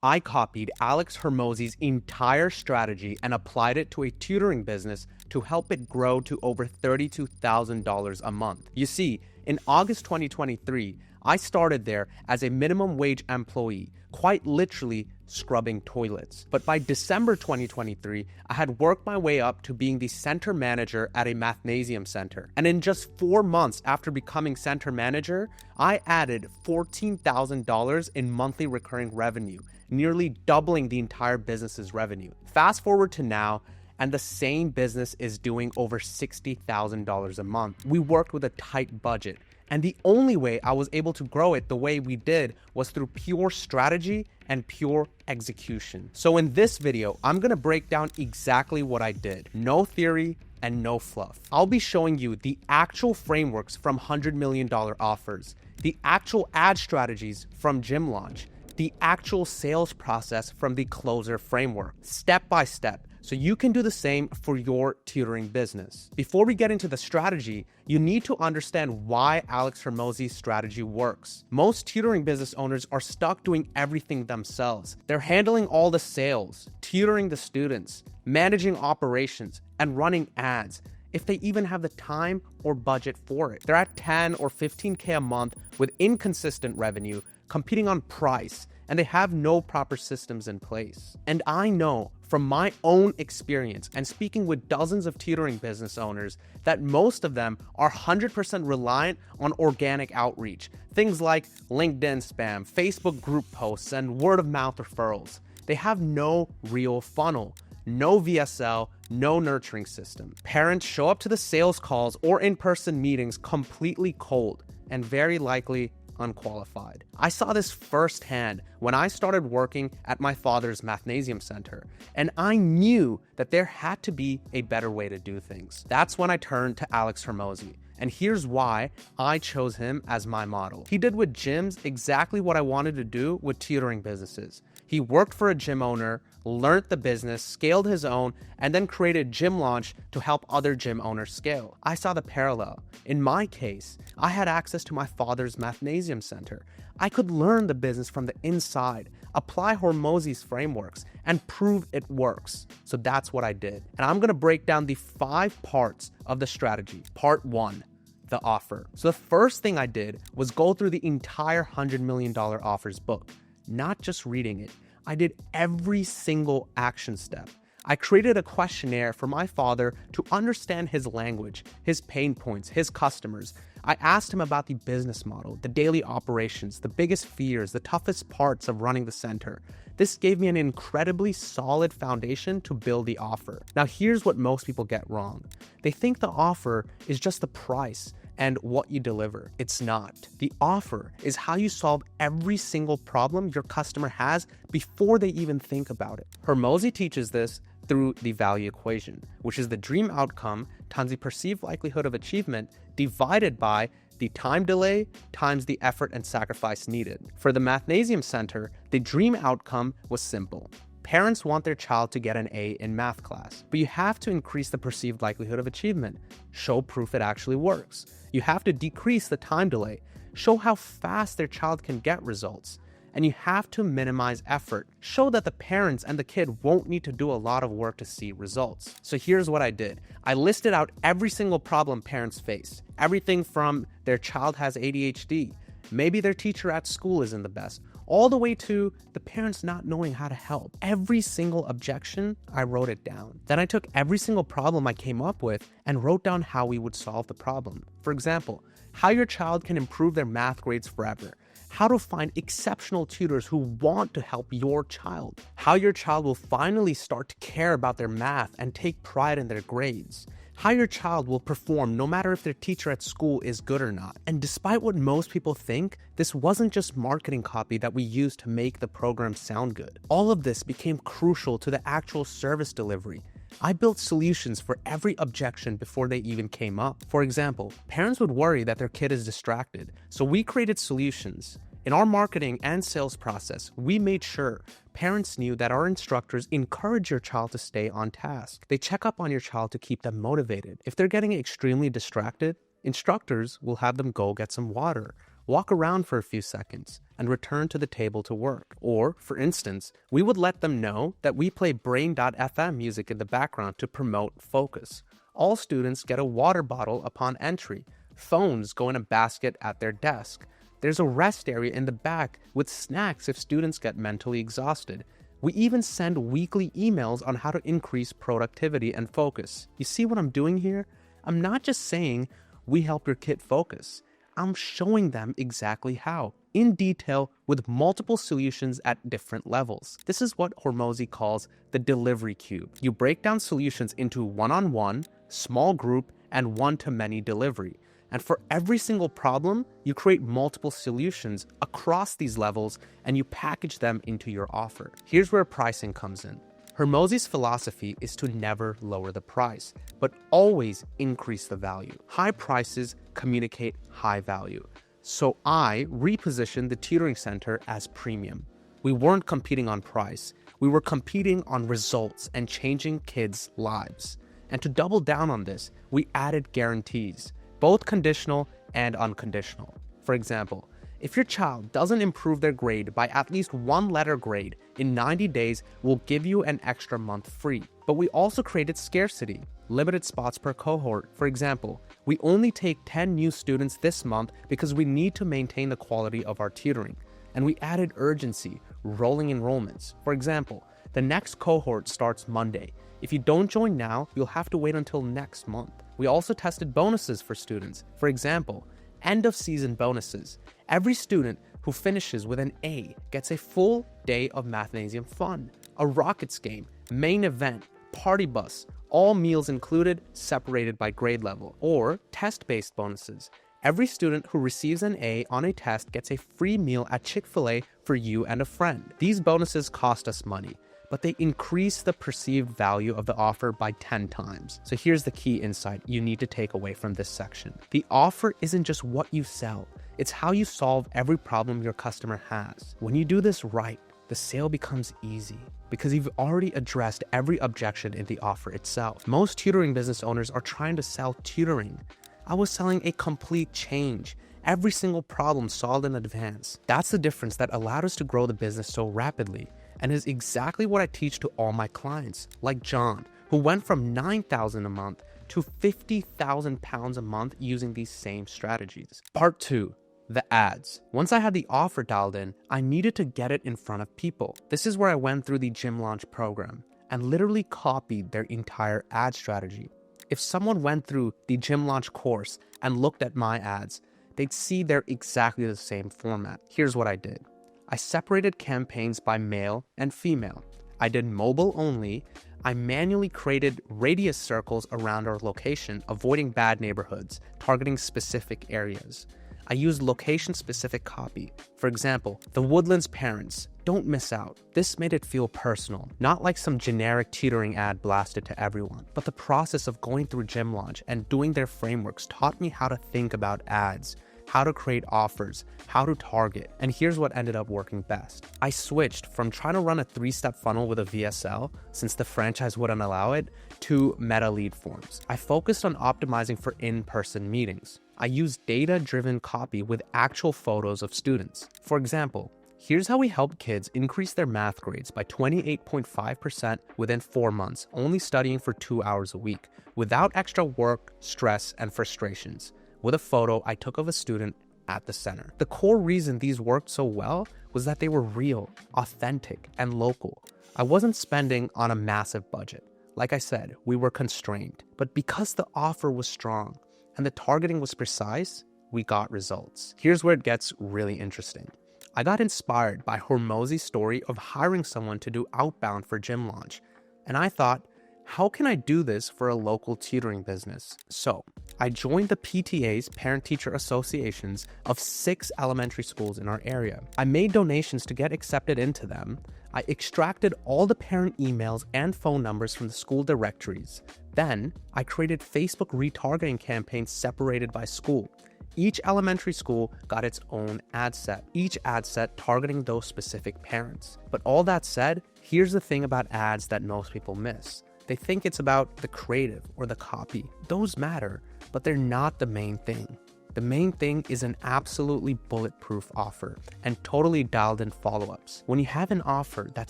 I copied Alex Hormozi's entire strategy and applied it to a tutoring business to help it grow to over $32,000 a month. You see, in August 2023, I started there as a minimum wage employee, quite literally scrubbing toilets. But by December 2023, I had worked my way up to being the center manager at a mathnasium center. And in just 4 months after becoming center manager, I added $14,000 in monthly recurring revenue, nearly doubling the entire business's revenue. Fast forward to now, and the same business is doing over $60,000 a month. We worked with a tight budget, and the only way I was able to grow it the way we did was through pure strategy and pure execution. So in this video, I'm gonna break down exactly what I did. No theory and no fluff. I'll be showing you the actual frameworks from $100 million offers, the actual ad strategies from Gym Launch, the actual sales process from the closer framework, step by step, so you can do the same for your tutoring business. Before we get into the strategy, you need to understand why Alex Hormozi's strategy works. Most tutoring business owners are stuck doing everything themselves. They're handling all the sales, tutoring the students, managing operations, and running ads, if they even have the time or budget for it. They're at 10 or 15K a month with inconsistent revenue, competing on price, and they have no proper systems in place. And I know from my own experience and speaking with dozens of tutoring business owners that most of them are 100% reliant on organic outreach, things like LinkedIn spam, Facebook group posts, and word of mouth referrals. They have no real funnel, no VSL, no nurturing system. Parents show up to the sales calls or in-person meetings completely cold and very likely unqualified. I saw this firsthand when I started working at my father's mathnasium center, and I knew that there had to be a better way to do things. That's when I turned to Alex Hormozi, and here's why I chose him as my model. He did with gyms exactly what I wanted to do with tutoring businesses. He worked for a gym owner, learned the business, scaled his own, and then created Gym Launch to help other gym owners scale. I saw the parallel. In my case, I had access to my father's mathnasium center. I could learn the business from the inside, apply Hormozi's frameworks, and prove it works. So that's what I did. And I'm gonna break down the 5 parts of the strategy. Part 1. The offer. So the first thing I did was go through the entire $100 million offers book, not just reading it. I did every single action step. I created a questionnaire for my father to understand his language, his pain points, his customers. I asked him about the business model, the daily operations, the biggest fears, the toughest parts of running the center. This gave me an incredibly solid foundation to build the offer. Now here's what most people get wrong. They think the offer is just the price and what you deliver. It's not. The offer is how you solve every single problem your customer has before they even think about it. Hormozi teaches this through the value equation, which is the dream outcome times the perceived likelihood of achievement divided by the time delay times the effort and sacrifice needed. For the mathnasium center, the dream outcome was simple. Parents want their child to get an A in math class, but you have to increase the perceived likelihood of achievement. Show proof it actually works. You have to decrease the time delay. Show how fast their child can get results. And you have to minimize effort. Show that the parents and the kid won't need to do a lot of work to see results. So here's what I did. I listed out every single problem parents face. Everything from their child has ADHD, maybe their teacher at school isn't the best, all the way to the parents not knowing how to help. Every single objection, I wrote it down. Then I took every single problem I came up with and wrote down how we would solve the problem. For example, how your child can improve their math grades forever. How to find exceptional tutors who want to help your child. How your child will finally start to care about their math and take pride in their grades. How your child will perform no matter if their teacher at school is good or not. And despite what most people think, this wasn't just marketing copy that we used to make the program sound good. All of this became crucial to the actual service delivery. I built solutions for every objection before they even came up. For example, parents would worry that their kid is distracted, so we created solutions. In our marketing and sales process, we made sure parents knew that our instructors encourage your child to stay on task. They check up on your child to keep them motivated. If they're getting extremely distracted, instructors will have them go get some water walk around for a few seconds, and return to the table to work. Or, for instance, we would let them know that we play Brain.fm music in the background to promote focus. All students get a water bottle upon entry. Phones go in a basket at their desk. There's a rest area in the back with snacks if students get mentally exhausted. We even send weekly emails on how to increase productivity and focus. You see what I'm doing here? I'm not just saying we help your kid focus. I'm showing them exactly how, in detail with multiple solutions at different levels. This is what Hormozi calls the delivery cube. You break down solutions into one-on-one, small group, and one-to-many delivery. And for every single problem, you create multiple solutions across these levels and you package them into your offer. Here's where pricing comes in. Hormozi's philosophy is to never lower the price, but always increase the value. High prices communicate high value. So I repositioned the tutoring center as premium. We weren't competing on price. We were competing on results and changing kids' lives. And to double down on this, we added guarantees, both conditional and unconditional. For example, if your child doesn't improve their grade by at least one letter grade in 90 days, we'll give you an extra month free. But we also created scarcity, limited spots per cohort. For example, we only take 10 new students this month because we need to maintain the quality of our tutoring. And we added urgency, rolling enrollments. For example, the next cohort starts Monday. If you don't join now, you'll have to wait until next month. We also tested bonuses for students. For example, end of season bonuses. Every student who finishes with an A gets a full day of Mathnasium fun, a Rockets game, main event, party bus, all meals included, separated by grade level. Or test-based bonuses. Every student who receives an A on a test gets a free meal at Chick-fil-A for you and a friend. These bonuses cost us money, but they increase the perceived value of the offer by 10 times. So here's the key insight you need to take away from this section. The offer isn't just what you sell, it's how you solve every problem your customer has. When you do this right, the sale becomes easy because you've already addressed every objection in the offer itself. Most tutoring business owners are trying to sell tutoring. I was selling a complete change. Every single problem solved in advance. That's the difference that allowed us to grow the business so rapidly, and is exactly what I teach to all my clients, like John, who went from $9,000 a month to £50,000 a month using these same strategies. Part 2. The ads. Once I had the offer dialed in, I needed to get it in front of people. This is where I went through the gym launch program and literally copied their entire ad strategy. If someone went through the gym launch course and looked at my ads, they'd see they're exactly the same format. Here's what I did. I separated campaigns by male and female. I did mobile only. I manually created radius circles around our location, avoiding bad neighborhoods, targeting specific areas. I used location-specific copy. For example, the Woodlands parents. Don't miss out. This made it feel personal, not like some generic tutoring ad blasted to everyone. But the process of going through gym launch and doing their frameworks taught me how to think about ads, how to create offers, how to target, and here's what ended up working best. I switched from trying to run a 3-step funnel with a VSL, since the franchise wouldn't allow it, to meta lead forms. I focused on optimizing for in-person meetings. I used data-driven copy with actual photos of students. For example, here's how we helped kids increase their math grades by 28.5% within 4 months, only studying for 2 hours a week, without extra work, stress, and frustrations, with a photo I took of a student at the center. The core reason these worked so well was that they were real, authentic, and local. I wasn't spending on a massive budget. Like I said, we were constrained. But because the offer was strong and the targeting was precise, we got results. Here's where it gets really interesting. I got inspired by Hormozi's story of hiring someone to do outbound for gym launch. And I thought, how can I do this for a local tutoring business? So I joined the PTAs, parent-teacher associations, of 6 elementary schools in our area. I made donations to get accepted into them. I extracted all the parent emails and phone numbers from the school directories. Then I created Facebook retargeting campaigns separated by school. Each elementary school got its own ad set, each ad set targeting those specific parents. But all that said, here's the thing about ads that most people miss. They think it's about the creative or the copy. Those matter, but they're not the main thing. The main thing is an absolutely bulletproof offer and totally dialed in follow-ups. When you have an offer that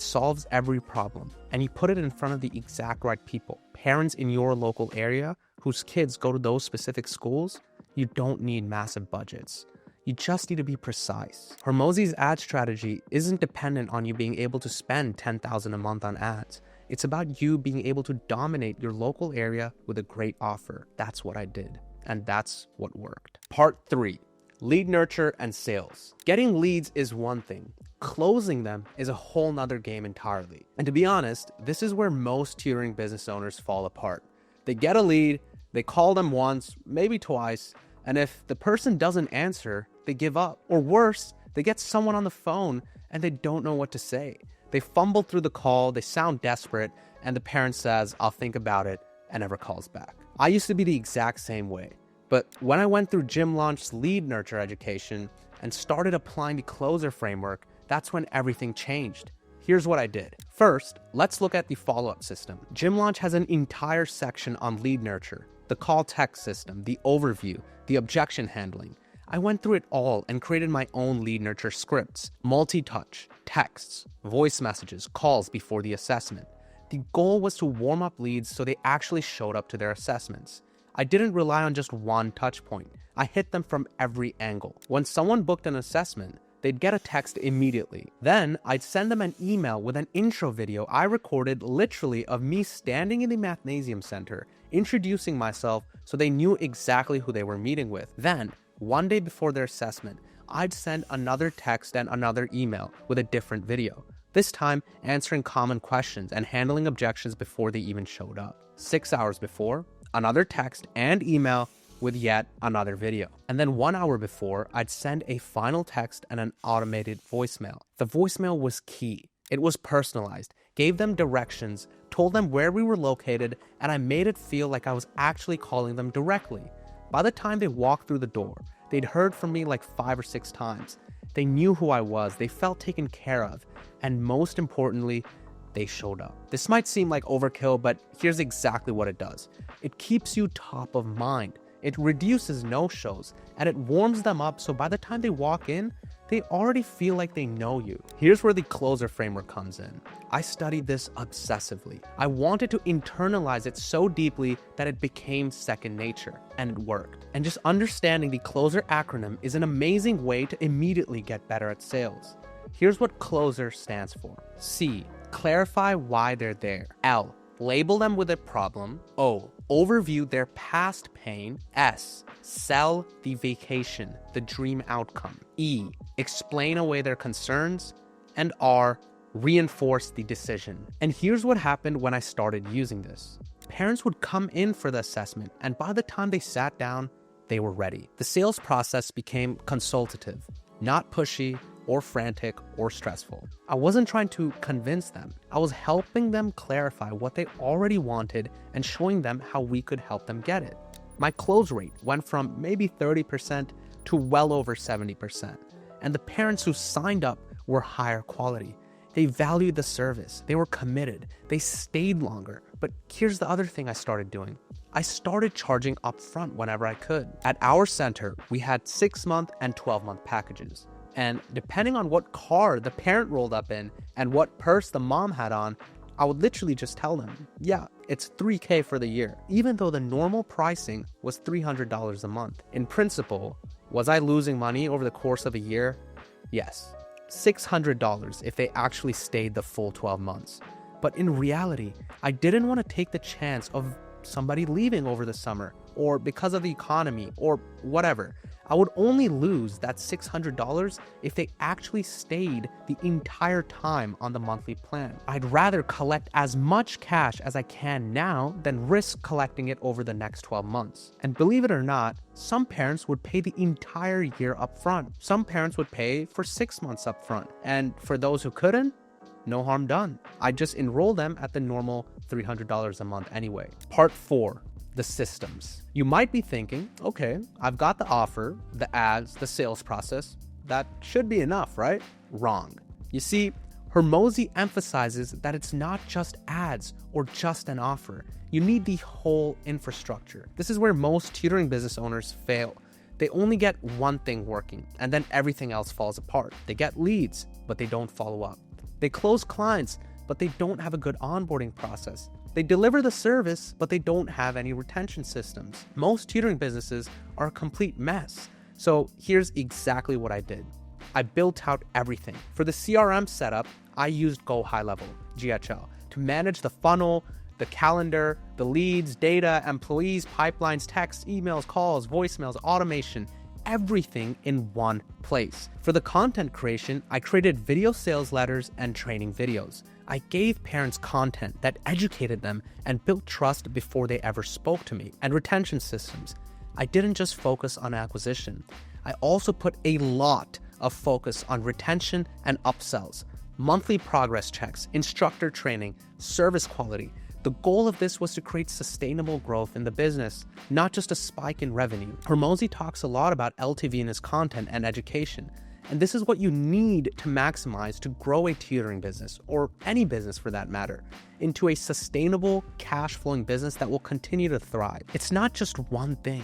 solves every problem and you put it in front of the exact right people, parents in your local area whose kids go to those specific schools, you don't need massive budgets. You just need to be precise. Hormozi's ad strategy isn't dependent on you being able to spend $10,000 a month on ads. It's about you being able to dominate your local area with a great offer. That's what I did, and that's what worked. Part 3, lead nurture and sales. Getting leads is one thing. Closing them is a whole nother game entirely. And to be honest, this is where most tutoring business owners fall apart. They get a lead, they call them once, maybe twice, and if the person doesn't answer, they give up. Or worse, they get someone on the phone and they don't know what to say. They fumble through the call, they sound desperate, and the parent says, "I'll think about it," and never calls back. I used to be the exact same way. But when I went through Jim Launch's lead nurture education and started applying the closer framework, that's when everything changed. Here's what I did. First, let's look at the follow-up system. Jim Launch has an entire section on lead nurture, the call text system, the overview, the objection handling. I went through it all and created my own lead nurture scripts, multi-touch, texts, voice messages, calls before the assessment. The goal was to warm up leads so they actually showed up to their assessments. I didn't rely on just one touch point. I hit them from every angle. When someone booked an assessment, they'd get a text immediately. Then I'd send them an email with an intro video I recorded literally of me standing in the Mathnasium Center, introducing myself so they knew exactly who they were meeting with. Then, one day before their assessment, I'd send another text and another email with a different video, this time answering common questions and handling objections before they even showed up. 6 hours before, another text and email with yet another video. And then 1 hour before, I'd send a final text and an automated voicemail. The voicemail was key. It was personalized, gave them directions, told them where we were located, and I made it feel like I was actually calling them directly. By the time they walked through the door, they'd heard from me like 5 or 6 times. They knew who I was, they felt taken care of, and most importantly, they showed up. This might seem like overkill, but here's exactly what it does. It keeps you top of mind. It reduces no-shows, and it warms them up so by the time they walk in, they already feel like they know you. Here's where the closer framework comes in. I studied this obsessively. I wanted to internalize it so deeply that it became second nature, and it worked. And just understanding the closer acronym is an amazing way to immediately get better at sales. Here's what closer stands for. C, clarify why they're there. L, label them with a problem. O, overview their past pain. S, sell the vacation, the dream outcome. E, explain away their concerns. And R, reinforce the decision. And here's what happened when I started using this. Parents would come in for the assessment, and by the time they sat down, they were ready. The sales process became consultative, not pushy or frantic or stressful. I wasn't trying to convince them. I was helping them clarify what they already wanted and showing them how we could help them get it. My close rate went from maybe 30% to well over 70%. And the parents who signed up were higher quality. They valued the service. They were committed. They stayed longer. But here's the other thing I started doing. I started charging upfront whenever I could. At our center, we had 6-month and 12-month packages. And depending on what car the parent rolled up in and what purse the mom had on, I would literally just tell them, yeah, it's $3,000 for the year, even though the normal pricing was $300 a month. In principle, was I losing money over the course of a year? Yes. $600 if they actually stayed the full 12 months. But in reality, I didn't want to take the chance of somebody leaving over the summer or because of the economy or whatever. I would only lose that $600 if they actually stayed the entire time on the monthly plan. I'd rather collect as much cash as I can now than risk collecting it over the next 12 months. And believe it or not, some parents would pay the entire year up front. Some parents would pay for 6 months up front. And for those who couldn't, no harm done. I'd just enroll them at the normal $300 a month anyway. Part 4. The systems. You might be thinking, okay, I've got the offer, the ads, the sales process. That should be enough, right? Wrong. You see, Hormozi emphasizes that it's not just ads or just an offer. You need the whole infrastructure. This is where most tutoring business owners fail. They only get one thing working, and then everything else falls apart. They get leads, but they don't follow up. They close clients, but they don't have a good onboarding process. They deliver the service, but they don't have any retention systems. Most tutoring businesses are a complete mess. So here's exactly what I did. I built out everything. For the CRM setup, I used Go High Level, GHL, to manage the funnel, the calendar, the leads, data, employees, pipelines, texts, emails, calls, voicemails, automation, everything in one place. For the content creation, I created video sales letters and training videos. I gave parents content that educated them and built trust before they ever spoke to me. And retention systems. I didn't just focus on acquisition. I also put a lot of focus on retention and upsells, monthly progress checks, instructor training, service quality. The goal of this was to create sustainable growth in the business, not just a spike in revenue. Hormozi talks a lot about LTV in his content and education, and this is what you need to maximize to grow a tutoring business, or any business for that matter, into a sustainable, cash-flowing business that will continue to thrive. It's not just one thing,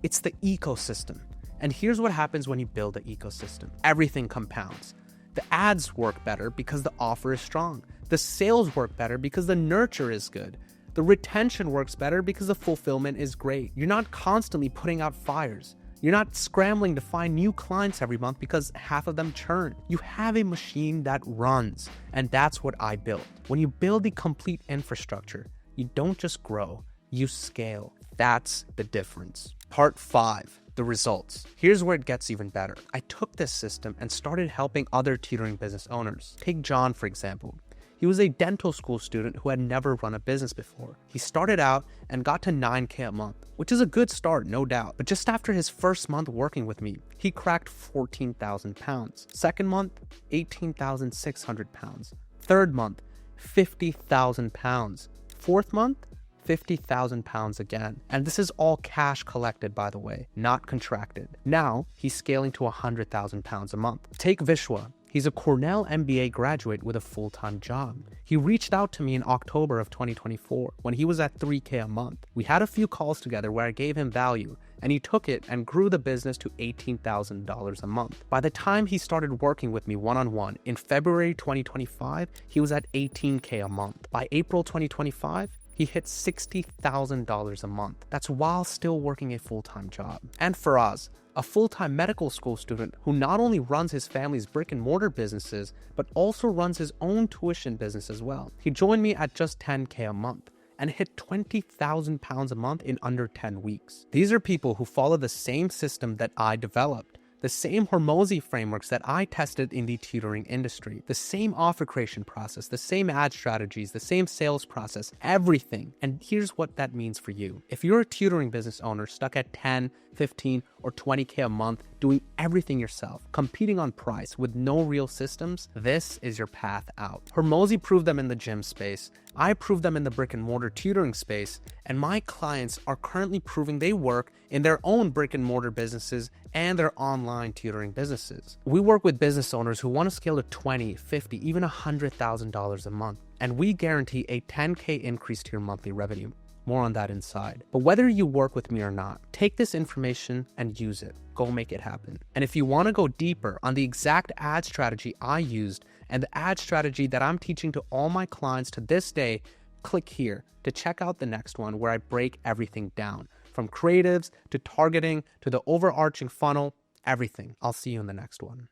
it's the ecosystem. And here's what happens when you build an ecosystem. Everything compounds. The ads work better because the offer is strong. The sales work better because the nurture is good. The retention works better because the fulfillment is great. You're not constantly putting out fires. You're not scrambling to find new clients every month because half of them churn. You have a machine that runs, and that's what I built. When you build the complete infrastructure, you don't just grow, you scale. That's the difference. Part 5. The results. Here's where it gets even better. I took this system and started helping other tutoring business owners. Take John, for example. He was a dental school student who had never run a business before. He started out and got to $9K a month, which is a good start, no doubt. But just after his first month working with me, he cracked 14,000 pounds. Second month, 18,600 pounds. Third month, 50,000 pounds. Fourth month, 50,000 pounds again. And this is all cash collected, by the way, not contracted. Now he's scaling to 100,000 pounds a month. Take Vishwa. He's a Cornell MBA graduate with a full-time job. He reached out to me in October of 2024 when he was at 3K a month. We had a few calls together where I gave him value, and he took it and grew the business to $18,000 a month. By the time he started working with me one-on-one in February 2025, he was at 18K a month. By April 2025, he hit $60,000 a month. That's while still working a full-time job. And Faraz, a full-time medical school student who not only runs his family's brick-and-mortar businesses, but also runs his own tuition business as well. He joined me at just 10K a month and hit 20,000 pounds a month in under 10 weeks. These are people who follow the same system that I developed, the same Hormozi frameworks that I tested in the tutoring industry, the same offer creation process, the same ad strategies, the same sales process, everything. And here's what that means for you. If you're a tutoring business owner stuck at 10, 15, or 20K a month, doing everything yourself, competing on price with no real systems, this is your path out. Hormozi proved them in the gym space. I proved them in the brick and mortar tutoring space, and my clients are currently proving they work in their own brick and mortar businesses and their online tutoring businesses. We work with business owners who want to scale to 20, 50, even $100,000 a month, and we guarantee a 10K increase to your monthly revenue. More on that inside. But whether you work with me or not, take this information and use it. Go make it happen. And if you want to go deeper on the exact ad strategy I used and the ad strategy that I'm teaching to all my clients to this day, click here to check out the next one where I break everything down, from creatives to targeting to the overarching funnel, everything. I'll see you in the next one.